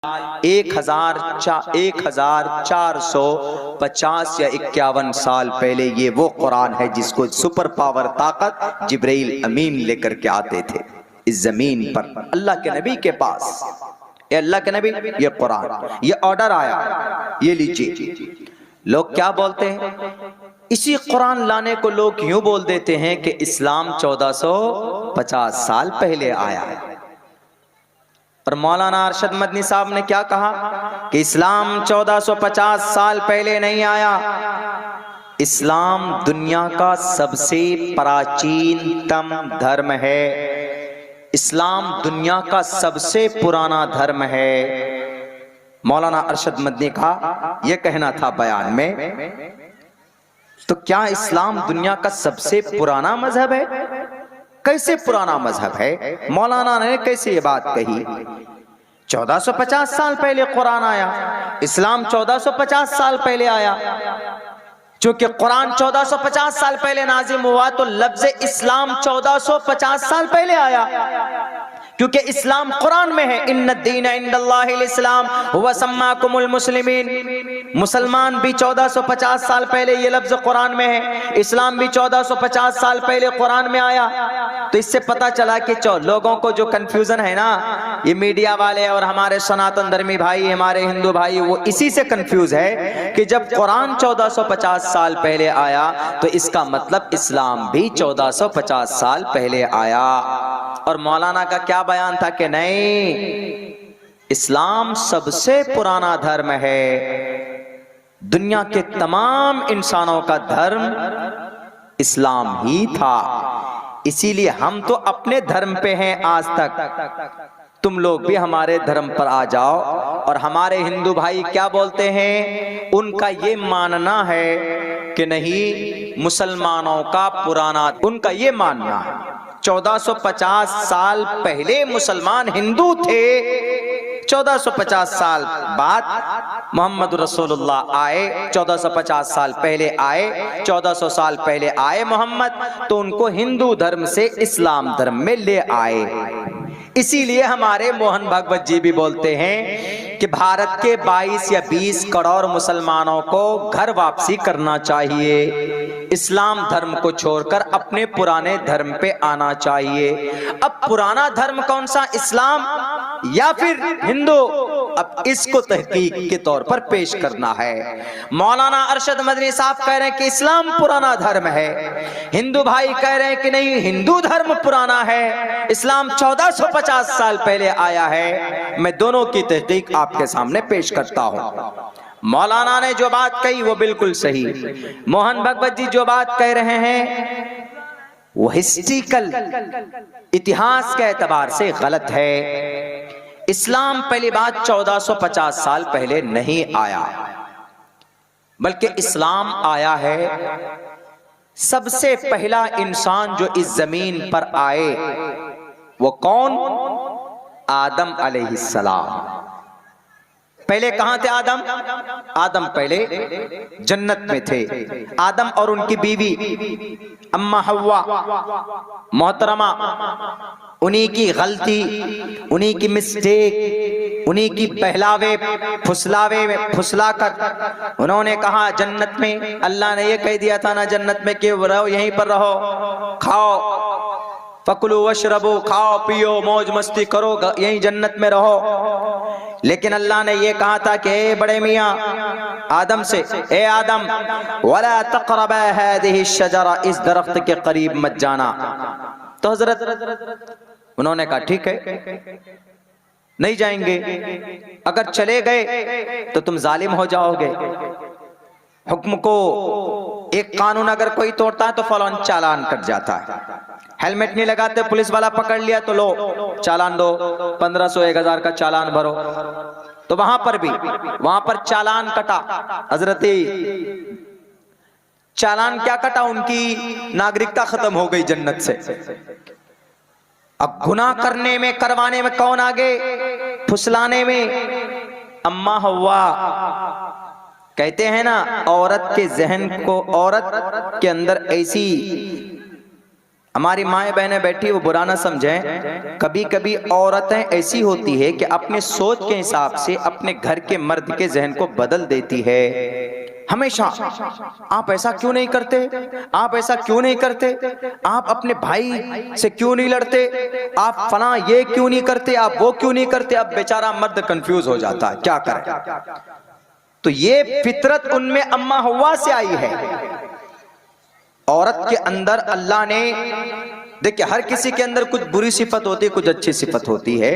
1450 या 51 साल पहले ये वो कुरान है जिसको सुपर पावर ताकत जिब्राइल अमीन लेकर के आते थे इस जमीन पर अल्लाह के नबी के पास। ये अल्लाह के नबी, ये कुरान, ये ऑर्डर आया, ये लीजिए। लोग क्या बोलते हैं, इसी कुरान लाने को लोग यूं बोल देते हैं कि इस्लाम 1450 साल पहले आया है। और मौलाना अरशद मदनी साहब ने क्या कहा कि इस्लाम 1450 साल पहले नहीं आया। इस्लाम दुनिया का सबसे प्राचीनतम धर्म है, इस्लाम दुनिया का सबसे पुराना धर्म है। मौलाना अरशद मदनी का यह कहना था बयान में। तो क्या इस्लाम दुनिया का सबसे पुराना मजहब है? कैसे पुराना मजहब है? मौलाना ने कैसे ये बात कही? 1450 साल पहले कुरान आया, इस्लाम 1450 साल पहले आया। क्योंकि कुरान 1450 साल पहले नाजिम हुआ तो लफ्ज़ इस्लाम 1450 साल पहले आया, क्योंकि इस्लाम कुरान में है। इन्नद्दीन इंदल्लाहिल इस्लाम हुवा सम्माकुमुल मुस्लिमीन। मुसलमान भी 1450 साल पहले, ये लफ्ज कुरान में है। इस्लाम भी 1450 साल पहले कुरान में आया। तो इससे पता चला कि लोगों को जो कंफ्यूजन है ना, ये मीडिया वाले और हमारे सनातन धर्मी भाई, हमारे हिंदू भाई, वो इसी से कंफ्यूज है कि जब कुरान 1450 साल पहले आया तो इसका मतलब इस्लाम भी 1450 साल पहले आया। और मौलाना का क्या बयान था कि नहीं, इस्लाम सबसे पुराना धर्म है, दुनिया के तमाम इंसानों का धर्म इस्लाम ही था। इसीलिए हम तो अपने धर्म पे हैं आज तक, तुम लोग भी हमारे धर्म पर आ जाओ। और हमारे हिंदू भाई क्या बोलते हैं, उनका ये मानना है कि नहीं, मुसलमानों का पुराना, उनका ये मानना है 1450 साल पहले मुसलमान हिंदू थे, 1450 साल बाद मोहम्मद रसूलुल्लाह आए, 1450 साल पहले आए, 1400 साल पहले आए मोहम्मद, तो उनको हिंदू धर्म से इस्लाम धर्म में ले आए। इसीलिए हमारे मोहन भागवत जी भी बोलते हैं कि भारत के 22 या 20 करोड़ मुसलमानों को घर वापसी करना चाहिए, इस्लाम धर्म को छोड़कर अपने पुराने धर्म पे आना चाहिए। अब पुराना धर्म कौन सा, इस्लाम या फिर हिंदू, अब इसको तहकीक के तौर पर पेश करना है। मौलाना अरशद मदनी साहब कह रहे हैं कि इस्लाम पुराना धर्म है, हिंदू भाई कह रहे हैं कि नहीं, हिंदू धर्म पुराना है, इस्लाम 1450 साल पहले आया है। मैं दोनों की तहकीक आपके सामने पेश करता हूं। मौलाना ने जो बात कही वो बिल्कुल सही, मोहन भगवत जी जो बात कह रहे हैं वो हिस्ट्रिकल, इतिहास के एतबार से गलत है। इस्लाम पहली बात 1450 साल पहले नहीं आया, बल्कि इस्लाम आया है, सबसे पहला इंसान जो इस जमीन पर आए वो कौन, आदम अलैहिस्सलाम। पहले कहां थे आदम? आदम पहले जन्नत में थे। आदम और उनकी बीवी अम्मा हव्वा मोहतरमा, उन्हीं की गलती, उन्हीं की मिस्टेक, उन्हीं की बहलावे फुसलाकर उन्होंने कहा जन्नत में, अल्लाह ने ये कह दिया था ना जन्नत में कि रहो, यहीं पर रहो, खाओ, फकुलू वशरबू, खाओ पियो मौज मस्ती करो, यहीं जन्नत में रहो। लेकिन अल्लाह ने ये कहा था कि ए बड़े मियाँ आदम से, ए आदम वला तक़रबा हादिही शजरा, इस दरख्त के करीब मत जाना। तो हजरत उन्होंने कहा ठीक है नहीं जाएंगे, अगर चले गए तो तुम जालिम हो जाओगे। हुक्म को, एक कानून अगर कोई तोड़ता है तो फौरन चालान कट जाता है। हेलमेट नहीं लगाते, पुलिस वाला पकड़ लिया तो लो चालान दो, 1500-1000 का चालान भरो। तो वहां पर भी, वहां पर चालान कटा। हजरती चालान क्या कटा, उनकी नागरिकता खत्म हो गई जन्नत से। अब गुनाह करने में, करवाने में कौन आगे, फुसलाने में अम्मा हव्वा। कहते हैं ना, औरत के जहन को, औरत के अंदर ऐसी हमारी माएँ बहनें बैठी, वो बुरा ना समझें, कभी कभी औरतें ऐसी होती है कि अपने सोच के हिसाब से अपने घर के मर्द के जहन को बदल देती है। हमेशा आप ऐसा क्यों नहीं करते, आप ऐसा क्यों नहीं करते, आप अपने भाई से क्यों नहीं लड़ते, आप फला ये क्यों नहीं करते, आप वो क्यों नहीं करते। अब बेचारा मर्द कंफ्यूज हो जाता है, क्या करे। तो ये फितरत उनमें अम्मा हव्वा से आई है। औरत के अंदर अल्लाह ने, देखिए हर किसी के अंदर कुछ बुरी सिफत होती है, कुछ अच्छी सिफत होती है।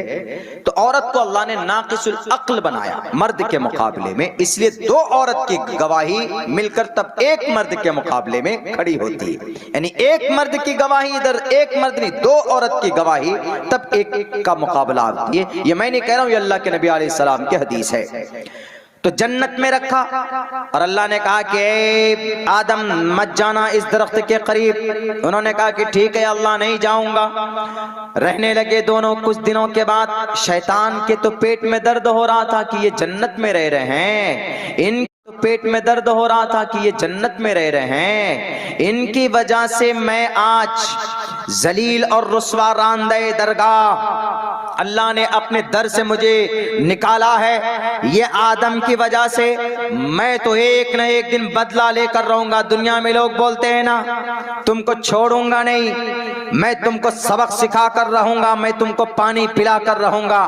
तो औरत को अल्लाह ने नाकिसुल अक्ल बनाया मर्द के मुकाबले में, इसलिए दो औरत की गवाही मिलकर तब एक मर्द के मुकाबले में खड़ी होती है। यानी एक मर्द की गवाही इधर, एक मर्द नहीं, दो औरत की गवाही तब एक का मुकाबला होती है। ये मैं नहीं कह रहा हूं, ये अल्लाह के नबी अलैहि सलाम की हदीस है। तो जन्नत में रखा और अल्लाह ने कहा कि आदम मत जाना इस दरख्त के करीब। उन्होंने कहा कि ठीक है अल्लाह, नहीं जाऊंगा। रहने लगे दोनों। कुछ दिनों के बाद शैतान के तो पेट में दर्द हो रहा था कि ये जन्नत में रह रहे हैं, इनके तो पेट में दर्द हो रहा था कि ये जन्नत में रह रहे हैं, इनकी वजह से मैं आज जलील और रुस्वा रांदे दरगाह, अल्लाह ने अपने दर से मुझे निकाला है, ये आदम की वजह से। मैं तो एक न एक दिन बदला लेकर रहूंगा। दुनिया में लोग बोलते हैं ना, तुमको छोड़ूंगा नहीं, मैं तुमको सबक सिखा कर रहूंगा, मैं तुमको पानी पिला कर रहूंगा,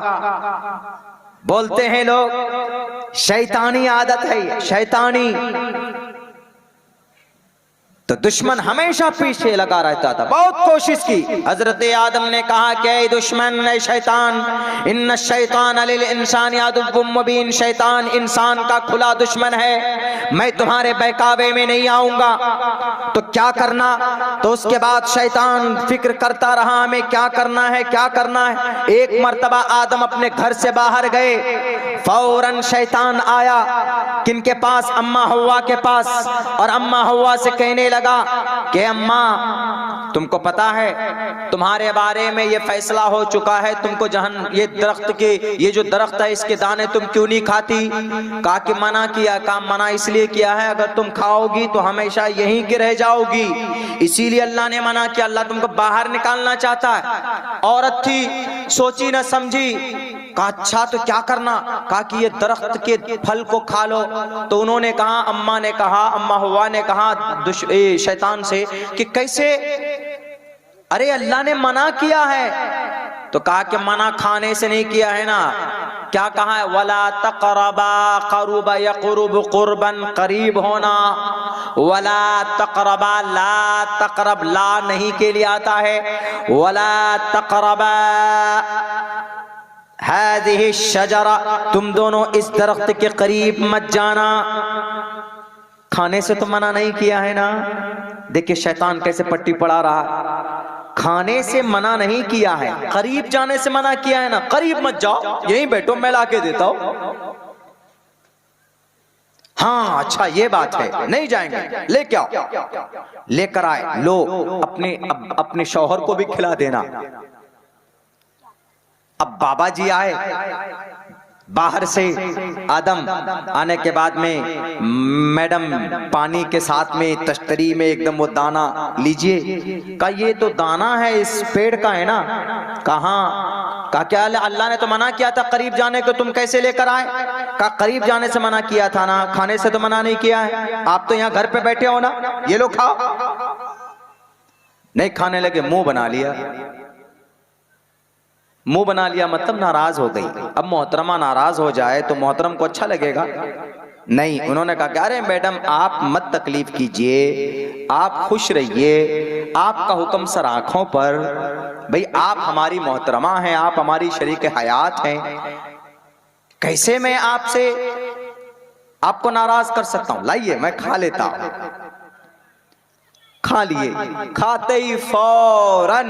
बोलते हैं लोग। शैतानी आदत है, शैतानी। तो दुश्मन हमेशा पीछे लगा रहता था, बहुत कोशिश की। हजरत आदम ने कहा कि दुश्मन ने शैतान, इन्न शैतान लिल इंसान अदुव्वुम मुबीन, शैतान इंसान का खुला दुश्मन है, मैं तुम्हारे बहकावे में नहीं आऊंगा। तो क्या करना। तो उसके बाद शैतान फिक्र करता रहा हमें क्या करना है, क्या करना है। एक मर्तबा आदम अपने घर से बाहर गए, फौरन शैतान आया किनके पास, अम्मा हव्वा के पास, और अम्मा हव्वा से कहने लगा कि अम्मा तुमको पता है तुम्हारे बारे में ये फैसला हो चुका है, तुमको ये दरख्त के, ये जो दरख्त है इसके दाने तुम क्यों नहीं खाती। कहा कि मना किया। कहा मना इसलिए किया है, अगर तुम खाओगी तो हमेशा यहीं के रह जाओगी, इसीलिए अल्लाह ने मना किया, अल्लाह तुमको बाहर निकालना चाहता है। औरत थी, सोची न समझी। कहा अच्छा तो क्या करना। कहा कि ये दरख्त के फल को खा लो। तो उन्होंने कहा, अम्मा ने कहा, अम्मा हव्वा ने कहा शैतान से कि कैसे, अरे अल्लाह ने मना किया है। तो कहा कि मना खाने से नहीं किया है ना, क्या कहा है, वला तक़रबा क़रुब यक़रुब क़ुरबन, करीब होना, वला तक़रबा, ला तक़रब, ला नहीं के लिए आता है, वला तक़रबा हाज़िहि शजरा, तुम दोनों इस दरख्त के करीब मत जाना। खाने से तो मना नहीं किया है ना। देखिए शैतान कैसे पट्टी पड़ा रहा। खाने से मना नहीं किया है, करीब जाने से मना किया है ना। करीब मत जाओ, यहीं बैठो, मैं लाके देता हूं। हाँ अच्छा ये बात है, नहीं जाएंगे, लेके आओ। लेकर आए, लो अपने शौहर को भी खिला देना। अब बाबा जी आए बाहर से, आदम आने के बाद में मैडम पानी के साथ में तश्तरी में एकदम वो दाना लीजिए। कहा ये तो दाना है, इस पेड़ का है ना। कहा क्या अल्लाह ने तो मना किया था करीब जाने को, तुम कैसे लेकर आए। कहा करीब जाने से मना किया था ना, खाने से तो मना नहीं किया है। आप तो यहाँ घर पे बैठे हो ना, ये लो खाओ। नहीं खाने लगे, मुंह बना लिया। मुंह बना लिया मतलब नाराज हो गई। अब मोहतरमा नाराज हो जाए तो मोहतरम को अच्छा लगेगा नहीं। उन्होंने कहा कि अरे मैडम आप मत तकलीफ कीजिए, आप खुश रहिए, आपका हुक्म सर आंखों पर। भाई आप हमारी मोहतरमा हैं, आप हमारी शरीक हयात हैं, कैसे मैं आपसे आपको नाराज कर सकता हूं। लाइए मैं खा लेता हूं। खा लिए, खाते ही फौरन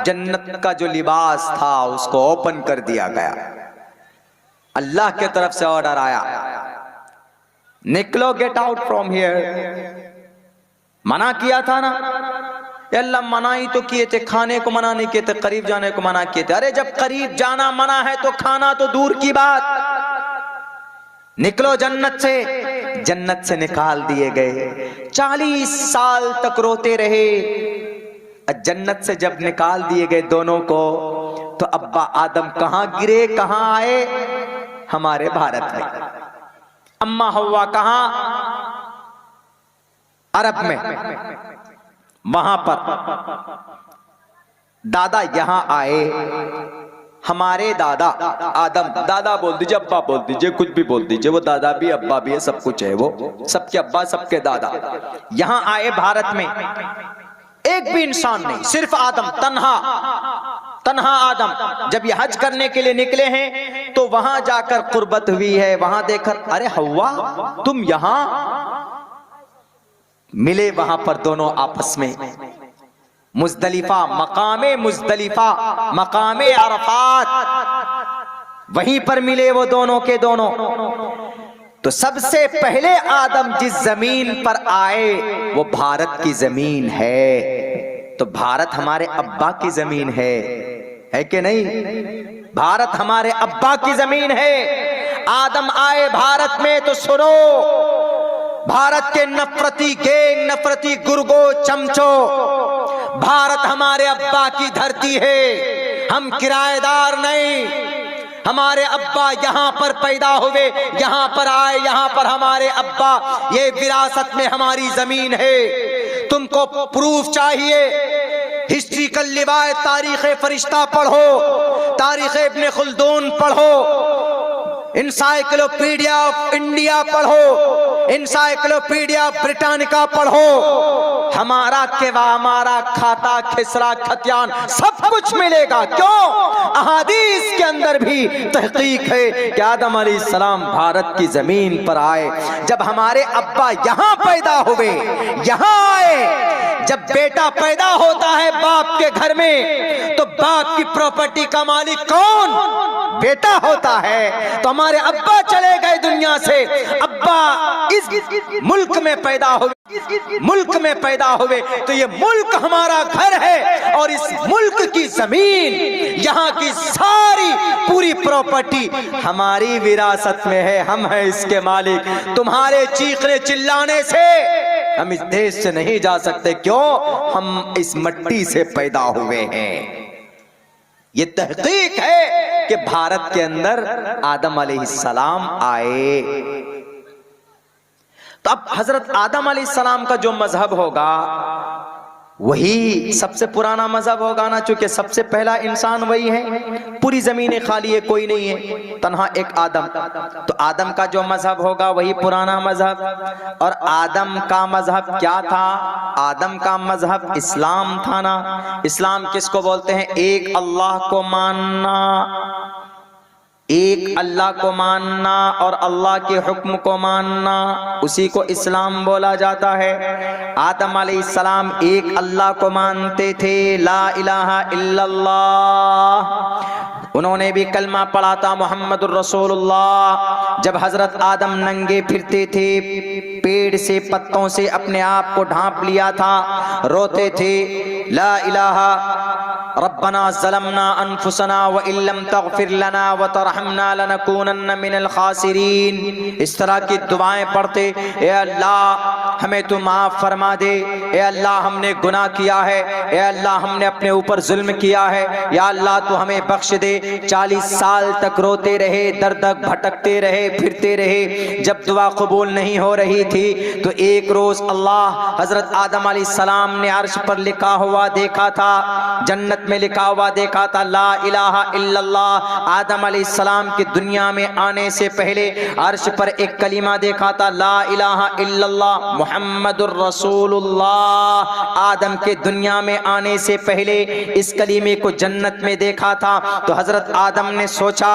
जन्नत का जो लिबास था उसको ओपन कर दिया गया। अल्लाह के तरफ से ऑर्डर आया, निकलो, गेट आउट फ्रॉम हियर। मना किया था ना, अल्लाह मना ही तो किए थे, खाने को मना नहीं किए थे, करीब जाने को मना किए थे। अरे जब करीब जाना मना है तो खाना तो दूर की बात। निकलो जन्नत से। जन्नत से निकाल दिए गए। 40 साल तक रोते रहे। जन्नत से जब निकाल दिए गए दोनों को, तो अब्बा आदम कहां गिरे, कहां आए? हमारे भारत में। अम्मा हव्वा कहां? अरब में, वहां पर। दादा यहां आए, हमारे दादा आदम, दादा बोल दीजिए, अब्बा बोल दीजिए, कुछ भी बोल दीजिए, वो दादा भी अब्बा भी है, सब कुछ है, वो सबके अब्बा सबके दादा। यहां आए भारत में, एक भी इंसान नहीं, सिर्फ आदम, तन्हा आदम। जब ये हज करने के लिए निकले हैं तो वहां जाकर कुर्बत हुई है, वहां देखकर अरे हव्वा तुम यहां मिले। वहां पर दोनों आपस में मुज़दलिफा, मकामे अरफात, वहीं पर मिले वो दोनों के दोनों। तो सबसे पहले आदम जिस जमीन पर आए वो भारत की जमीन है। तो भारत हमारे अब्बा की जमीन है कि नहीं? भारत हमारे अब्बा की जमीन है। आदम आए भारत में तो सुनो, भारत के नफरती गैंग, नफरती गुर्गो चमचो, भारत हमारे अब्बा की धरती है, हम किराएदार नहीं। हमारे अब्बा यहाँ पर पैदा हुए, यहाँ पर आए, यहाँ पर हमारे अब्बा, ये विरासत में हमारी जमीन है। तुमको प्रूफ चाहिए, हिस्ट्रिकल रिवायत, तारीख फरिश्ता पढ़ो, तारीख इब्ने खुल्दून पढ़ो, इंसाइक्लोपीडिया ऑफ इंडिया पढ़ो, इंसाइक्लोपीडिया ब्रिटानिका पढ़ो। हमारा केवा, हमारा खाता, खिसरा, खतियान सब कुछ मिलेगा। क्यों? अहादीस के अंदर भी तहकीक है कि आदम अलैहिस्सलाम भारत की जमीन पर आए। जब हमारे अब्बा यहाँ पैदा हुए, यहाँ आए, जब बेटा पैदा होता है बाप के घर में, तो बाप की प्रॉपर्टी का मालिक कौन? बेटा होता है। तो हमारे अब्बा चले गए दुनिया से, अब्बा इस मुल्क में पैदा हुए, मुल्क में पैदा हुए, तो ये मुल्क हमारा घर है और इस मुल्क की जमीन, यहाँ की सारी पूरी प्रॉपर्टी हमारी विरासत में है, हम हैं इसके मालिक। तुम्हारे चीखने चिल्लाने से हम इस देश से नहीं जा सकते। क्यों? हम इस मट्टी से पैदा हुए हैं। ये तहकीक है कि भारत के अंदर आदम अलैहिस्सलाम आए। तो अब हजरत आदम अलैहिस्सलाम का जो मजहब होगा वही सबसे पुराना मजहब होगा ना, चूंकि सबसे पहला इंसान वही है। पूरी जमीन खाली है, कोई नहीं है, तन्हा एक आदम। तो आदम का जो मजहब होगा वही पुराना मजहब। और आदम का मजहब क्या था? आदम का मजहब इस्लाम था ना। इस्लाम किसको बोलते हैं? एक अल्लाह को मानना, एक अल्लाह को मानना और अल्लाह के हुक्म को मानना, उसी को इस्लाम बोला जाता है। आदम अलैहिस्सलाम एक अल्लाह को मानते थे, ला इलाहा इल्लल्लाह। उन्होंने भी कलमा पढ़ा था, मोहम्मदुर रसूलुल्लाह। जब हजरत आदम नंगे फिरते थे, पेड़ से पत्तों से अपने आप को ढांप लिया था, रोते थे, ला इलाहा रब्बना ज़लमना अनफुसना व इल्लम तग़फिर लना व तरहमना लनकूनन्न मिनल खासिरीन। इस तरह की दुआएं पढ़ते, ए अल्लाह हमें तू माफ़ फरमा दे, ए अल्लाह हमने गुनाह किया है, ए अल्लाह हमने अपने ऊपर जुल्म किया है, या अल्लाह तू हमें बख्श दे। 40 साल तक रोते रहे, दर दर भटकते रहे, फिरते रहे। जब दुआ कबूल नहीं हो रही थी तो एक रोज़ अल्लाह हज़रत आदम अलैहिस्सलाम ने अर्श पर लिखा हुआ देखा था, जन्नत में लिखा हुआ देखा था, ला इलाहा इल्लल्लाह। आदम अलैहिस्सलाम की दुनिया में आने से पहले अर्श पर एक कलीमा देखा था, ला इलाहा इल्लल्लाह मुहम्मदुर रसूलुल्लाह। आदम के दुनिया में आने से पहले इस कलीमे को जन्नत में देखा था। तो हजरत आदम ने सोचा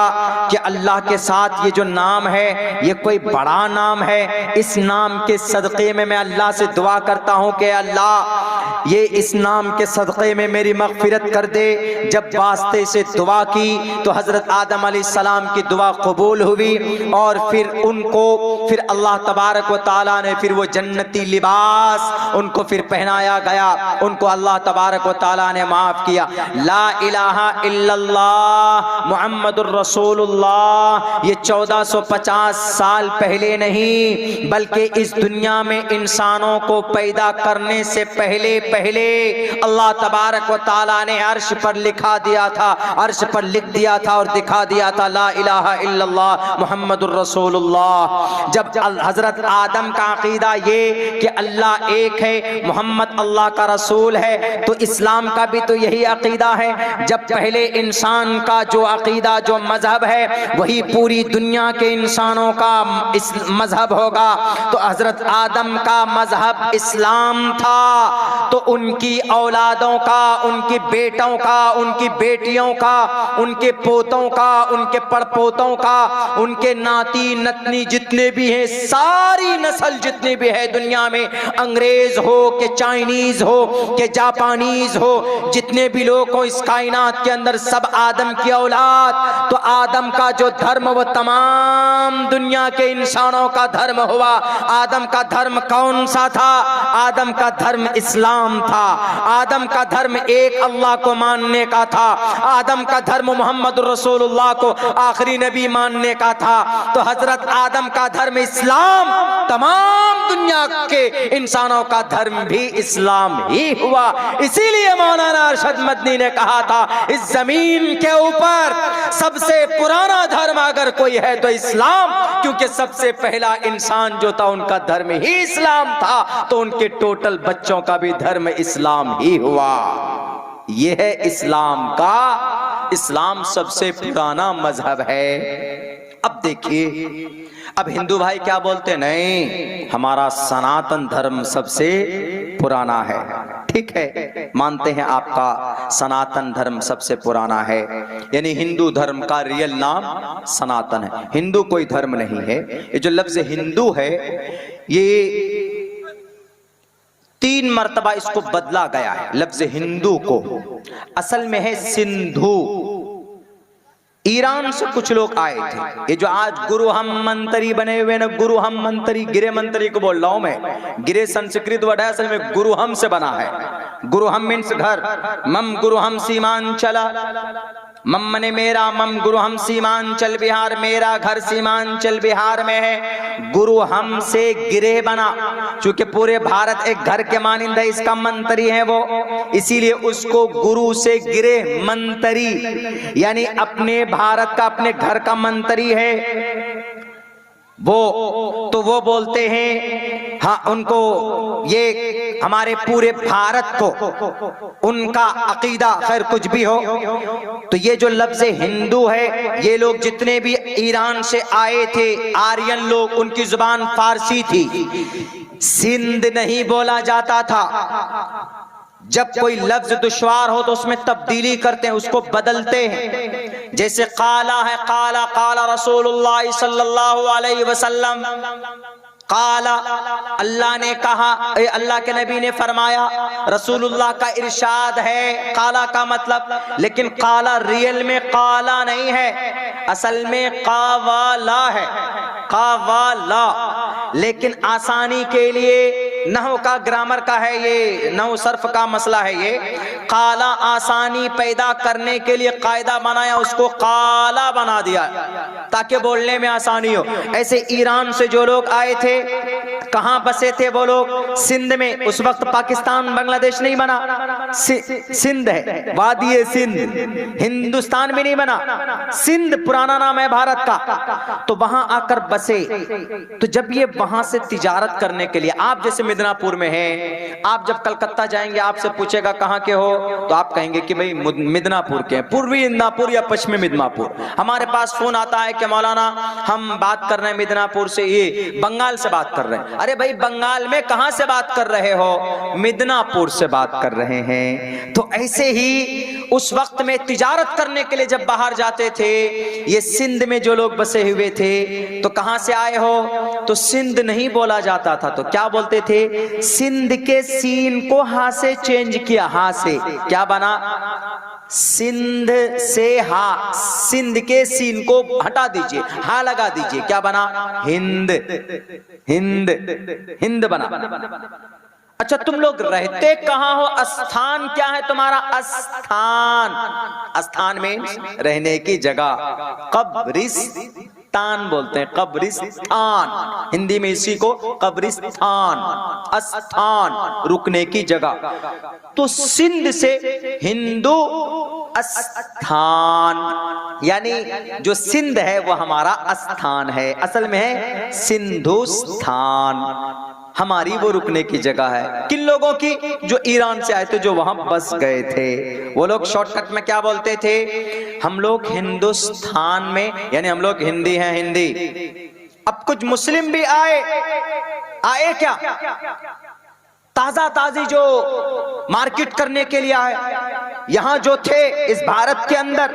कि अल्लाह के साथ ये जो नाम है ये कोई बड़ा नाम है, इस नाम के सदक़े में मैं अल्लाह से दुआ करता हूँ कि अल्लाह ये इस नाम के सदक़े में मेरी मग़फ़िरत कर दे। जब वास्ते से दुआ की तो हजरत आदम अलैहिस्सलाम की दुआ कबूल हुई और फिर उनको फिर अल्लाह तबारक व तआला ने फिर वो जन्नती लिबास उनको फिर पहनाया गया, उनको अल्लाह तबारक व तआला ने माफ़ किया। ला इलाहा इल्लल्लाह मुहम्मदुर रसूलुल्लाह ये 1450 साल पहले नहीं बल्कि इस दुनिया में इंसानों को पैदा करने से पहले पहले अल्लाह तबारक व तआला ने अर्श पर लिखा दिया था, अर्श पर लिख दिया था और दिखा दिया था ला इलाहा इल्लल्लाह मुहम्मदुर रसूलुल्लाह। जब हजरत आदम का अकीदा ये कि अल्लाह एक है, मोहम्मद अल्लाह का रसूल है, तो इस्लाम का भी तो यही अकीदा है। जब पहले इंसान का जो अकीदा, जो मजहब है, वही पूरी दुनिया के इंसानों का मजहब होगा। तो हजरत आदम का मजहब इस्लाम था, तो उनकी औलादों का, उनकी बेटों का, उनकी बेटियों का, उनके पोतों का, उनके पड़पोतों का, उनके नाती नतनी जितने भी हैं, सारी नस्ल जितनी भी है दुनिया में, अंग्रेज हो कि चाइनीज हो कि जापानीज हो, जितने भी लोग हो इस कायनात के अंदर, सब आदम की औलाद। तो आदम का जो धर्म वो तमाम दुनिया के इंसानों का धर्म हुआ। आदम का धर्म कौन सा था? आदम का धर्म इस्लाम था। आदम का धर्म एक अल्लाह को मानने का था। आदम का धर्म मोहम्मद रसूलुल्लाह को आखिरी नबी मानने का था। तो हजरत आदम का धर्म इस्लाम, तमाम दुनिया के इंसानों का धर्म भी इस्लाम ही हुआ। इसीलिए मौलाना अरशद मदनी ने कहा था, इस जमीन के ऊपर सबसे पुराना धर्म अगर कोई है तो इस्लाम, क्योंकि सबसे पहला इंसान जो था उनका धर्म ही इस्लाम था, तो उनके टोटल बच्चों का भी धर्म इस्लाम ही हुआ। यह है इस्लाम का, इस्लाम सबसे पुराना मजहब है। अब देखिए, अब हिंदू भाई क्या बोलते, नहीं हमारा सनातन धर्म सबसे पुराना है। ठीक है, मानते हैं आपका सनातन धर्म सबसे पुराना है, यानी हिंदू धर्म का रियल नाम सनातन है। हिंदू कोई धर्म नहीं है। ये जो लफ्ज हिंदू है, ये 3 मर्तबा इसको बदला गया है। लफ्ज हिंदू को असल में है सिंधु। ईरान से कुछ लोग आए थे। ये जो आज गुरु हम मंत्री बने हुए ना, गुरु हम मंत्री, गिरे मंत्री को बोल रहा हूं मैं। गिरे संस्कृत वर्ड है, असल में गुरु हम से बना है। गुरु हम मीन्स घर। मम गुरु हम सीमांचल, मम मने मेरा, मम गुरु हम सीमांचल बिहार, मेरा घर सीमांचल बिहार में है। गुरु हम से गिरे बना, चूंकि पूरे भारत एक घर के मानिंदा इसका मंत्री है वो, इसीलिए उसको गुरु से गिरे मंत्री, यानी अपने भारत का, अपने घर का मंत्री है वो। तो वो बोलते हैं, हाँ उनको, ये हमारे पूरे भारत को उनका अकीदा, खैर कुछ भी हो। तो ये जो लफ्ज हिंदू है, ये लोग जितने भी ईरान से आए थे, आर्यन लोग, उनकी जुबान फारसी थी। सिंध नहीं बोला जाता था। जब कोई लफ्ज दुश्वार हो तो उसमें तब्दीली करते हैं, उसको बदलते हैं। जैसे काला है, काला काला रसूलुल्लाह सल्लल्लाहु अलैहि वसल्लम, काला अल्लाह ने कहा, अल्लाह के नबी ने फरमाया, रसूलुल्लाह का इरशाद है काला का मतलब। लेकिन काला रियल में काला नहीं है, असल में कावाला है, कावाला। लेकिन आसानी के लिए, नहव का, ग्रामर का है ये, नहव सर्फ का मसला है ये, काला आसानी पैदा करने के लिए कायदा बनाया, उसको काला बना दिया ताकि बोलने में आसानी हो। ऐसे ईरान से जो लोग आए थे, कहां बसे थे वो लोग? सिंध में। उस वक्त पाकिस्तान बांग्लादेश नहीं बना, सिंध है, वादी सिंध, हिंदुस्तान भी नहीं बना, सिंध पुराना नाम है भारत का। तो वहां आकर बसे। तो जब ये वहां से तिजारत करने के लिए, आप जैसे मिदनापुर में हैं, आप जब कलकत्ता जाएंगे आपसे पूछेगा कहां के हो, तो आप कहेंगे कि भाई मिदनापुर के हैं, पूर्वी मिदनापुर या पश्चिमी मिदनापुर। हमारे पास फोन आता है कि मौलाना हम बात कर रहे हैं मिदनापुर से, ये बंगाल से बात कर रहे हैं। अरे भाई बंगाल में कहां से बात कर रहे हो? मिदनापुर से बात कर रहे हैं। तो ऐसे ही उस वक्त में तिजारत करने के लिए जब बाहर जाते थे, ये सिंध में जो लोग बसे हुए थे, तो कहां से आए हो? तो सिंध नहीं बोला जाता था, तो क्या बोलते थे? सिंध के सीन को हा से चेंज किया, हा से क्या बना? सिंध से हा, सिंध के सीन को हटा दीजिए, हा लगा दीजिए, क्या बना? हिंद, हिंद, हिंद बना। अच्छा, तुम लोग रहते कहां हो? स्थान क्या है तुम्हारा? स्थान, स्थान में रहने की जगह। तान बोलते हैं, कब्रिस्तान। हिंदी में इसी को कब्रिस्तान, स्थान, रुकने की जगह। तो सिंध से हिंदू स्थान, यानी जो सिंध है वो हमारा स्थान है, असल में है सिंधुस्तान, हमारी वो रुकने की जगह है। किन लोगों की? जो ईरान से आए थे, जो वहां बस गए थे। वो लोग शॉर्टकट में क्या बोलते थे? हम लोग हिंदुस्तान में, यानी हम लोग हिंदी हैं, हिंदी। अब कुछ मुस्लिम भी आए क्या? ताजा ताजी जो मार्केट करने के लिए आए, यहां जो थे इस भारत के अंदर,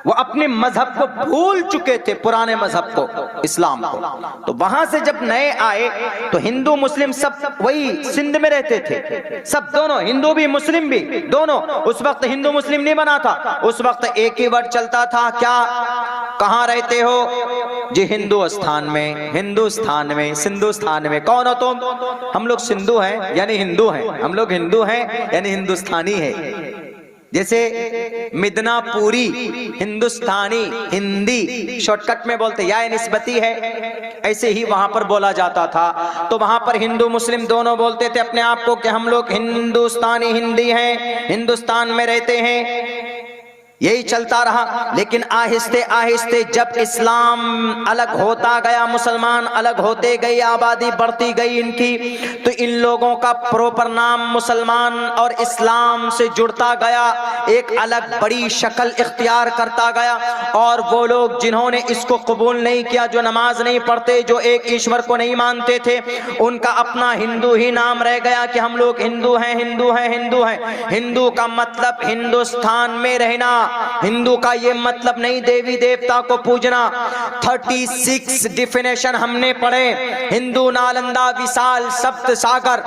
वो अपने मजहब को भूल चुके थे, पुराने मजहब को, इस्लाम को। तो वहां से जब नए आए तो हिंदू मुस्लिम सब वही सिंध में रहते थे, सब दोनों, हिंदू भी मुस्लिम भी दोनों। उस वक्त हिंदू मुस्लिम नहीं बना था, उस वक्त एक ही वर्ड चलता था, क्या? कहां रहते हो जी? हिंदुस्तान में, हिंदुस्तान में, सिंधुस्तान में। कौन हो तुम? हम लोग सिंधु हैं यानी हिंदू हैं, हम लोग हिंदू हैं यानी हिंदुस्तानी है। जैसे मिदनापुरी हिंदुस्तानी, हिंदी शॉर्टकट में बोलते, या निस्बती है, ऐसे ही वहां पर बोला जाता था। तो वहां पर हिंदू मुस्लिम दोनों बोलते थे अपने आप को कि हम लोग हिंदुस्तानी हिंदी हैं, हिंदुस्तान में रहते हैं। यही चलता रहा। लेकिन आहिस्ते आहिस्ते जब इस्लाम अलग होता गया, मुसलमान अलग होते गए, आबादी बढ़ती गई इनकी, तो इन लोगों का प्रॉपर नाम मुसलमान और इस्लाम से जुड़ता गया, एक अलग बड़ी शक्ल इख्तियार करता गया। और वो लोग जिन्होंने इसको कबूल नहीं किया, जो नमाज नहीं पढ़ते, जो एक ईश्वर को नहीं मानते थे, उनका अपना हिंदू ही नाम रह गया कि हम लोग हिंदू हैं, हिंदू हैं, हिंदू हैं। हिंदू का मतलब हिंदुस्तान में रहना, हिंदू का ये मतलब नहीं देवी देवता को पूजना। 36 डिफिनेशन हमने पढ़े। हिंदू नालंदा विशाल सप्त सागर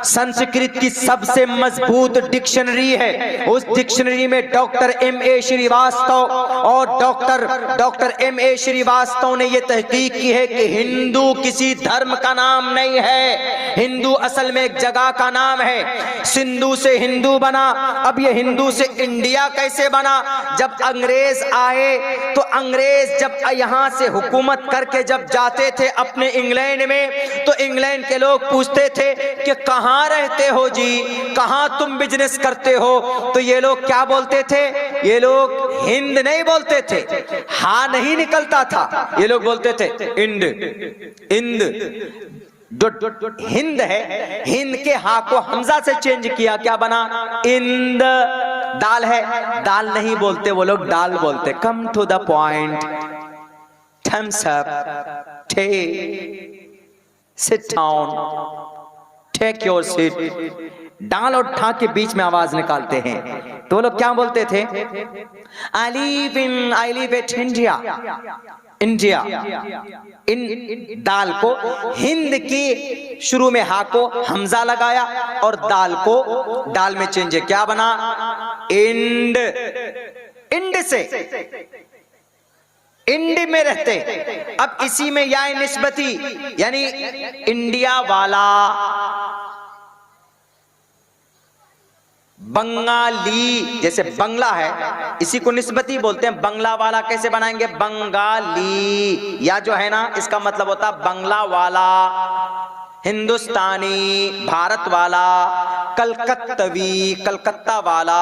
संस्कृत की सबसे मजबूत डिक्शनरी है। उस डिक्शनरी में डॉक्टर M.A. श्रीवास्तव और डॉक्टर M.A. श्रीवास्तव ने यह तहकीक की है कि हिंदू किसी धर्म का नाम नहीं है, हिंदू असल में एक जगह का नाम है। सिंधु से हिंदू बना, अब ये हिंदू से इंडिया कैसे बना? जब अंग्रेज आए तो अंग्रेज जब यहां से हुकूमत करके जब जाते थे अपने इंग्लैंड में, तो इंग्लैंड के लोग पूछते थे कि कहां रहते हो जी, कहां तुम बिजनेस करते हो? तो ये लोग क्या बोलते थे? ये लोग हिंद नहीं बोलते थे, हा नहीं निकलता था, ये लोग बोलते थे इंड। इंद हिंद है, हिंद के हा को हमजा से चेंज किया, क्या बना? इंद। दाल है, दाल नहीं बोलते वो लोग, दाल बोलते। Come to the point, thumbs up, टे, sit down, take your seat. डाल और ठा के बीच में आवाज निकालते हैं। तो वो लोग क्या बोलते थे? I live at India, India. इन दाल को, हिंद की शुरू में हा को हमजा लगाया और दाल को दाल में चेंज, क्या बना? इंड। इंड से इंड में रहते। अब इसी में या निस्बती, यानी इंडिया वाला, बंगाली, जैसे बंगला है इसी को निस्बती बोलते हैं। बंगला वाला कैसे बनाएंगे? बंगाली। या जो है ना, इसका मतलब होता बंगला वाला, हिंदुस्तानी, भारत वाला, कलकत्तवी, कलकत्ता वाला,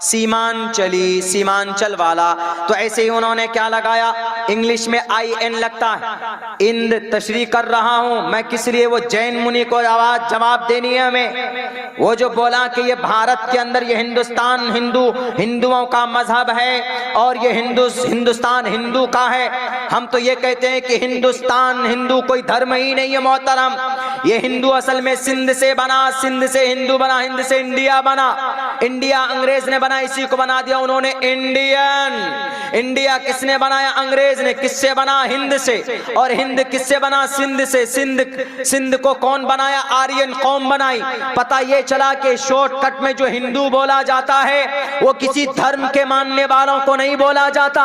सीमांचली, सीमांचल वाला। तो ऐसे ही उन्होंने क्या लगाया? इंग्लिश में IN लगता है। इंद तशरीह कर रहा हूं मैं, किस लिए? वो जैन मुनि को आवाज जवाब देनी है हमें। वो जो बोला कि ये भारत के अंदर ये हिंदुस्तान हिंदुओं का मजहब है और ये हिंदुस्तान हिंदू का है। हम तो ये कहते हैं कि हिंदुस्तान हिंदू कोई धर्म ही नहीं है मोहतरम। ये हिंदू असल में सिंध से बना, सिंध से हिंदू बना, हिंद से इंडिया बना। इंडिया अंग्रेज ने बना, इसी को बना दिया उन्होंने इंडियन। इंडिया किसने बनाया? अंग्रेज ने। किससे बना? हिंद से। और हिंद किससे बना? सिंध से। सिंध को कौन बनाया? आर्यन कौम बनाई। पता ये चला कि शॉर्टकट में जो हिंदू बोला जाता है वो किसी धर्म के मानने वालों को नहीं बोला जाता,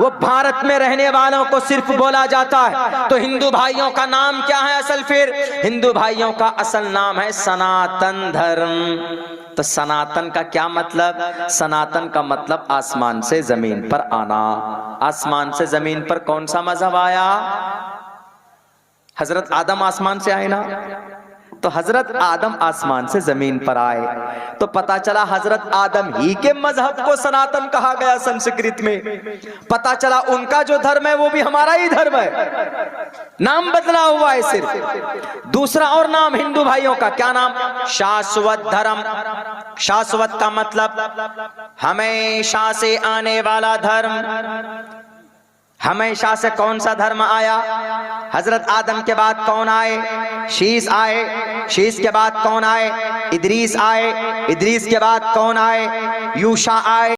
वो भारत में रहने वालों को सिर्फ बोला जाता है। तो हिंदू भाइयों का नाम क्या है असल? फिर हिंदू भाइयों का असल नाम है सनातन धर्म। तो सनातन का क्या मतलब? सनातन का मतलब आसमान से जमीन पर आना। आसमान से जमीन पर कौन सा मजहब आया? हजरत आदम आसमान से आए ना, तो हजरत आदम आसमान से जमीन पर आए, तो पता चला हजरत आदम ही के मजहब को सनातन कहा गया संस्कृत में। पता चला उनका जो धर्म है वो भी हमारा ही धर्म है, नाम बदला हुआ है सिर्फ। दूसरा और नाम हिंदू भाइयों का क्या नाम? शाश्वत धर्म। शाश्वत का मतलब हमेशा से आने वाला धर्म। हमेशा से कौन सा धर्म आया? हजरत आदम के बाद कौन आए? शीस आए। शीस के बाद कौन आए? इदरीस आए। इदरीस के बाद कौन आए? यूशा आए।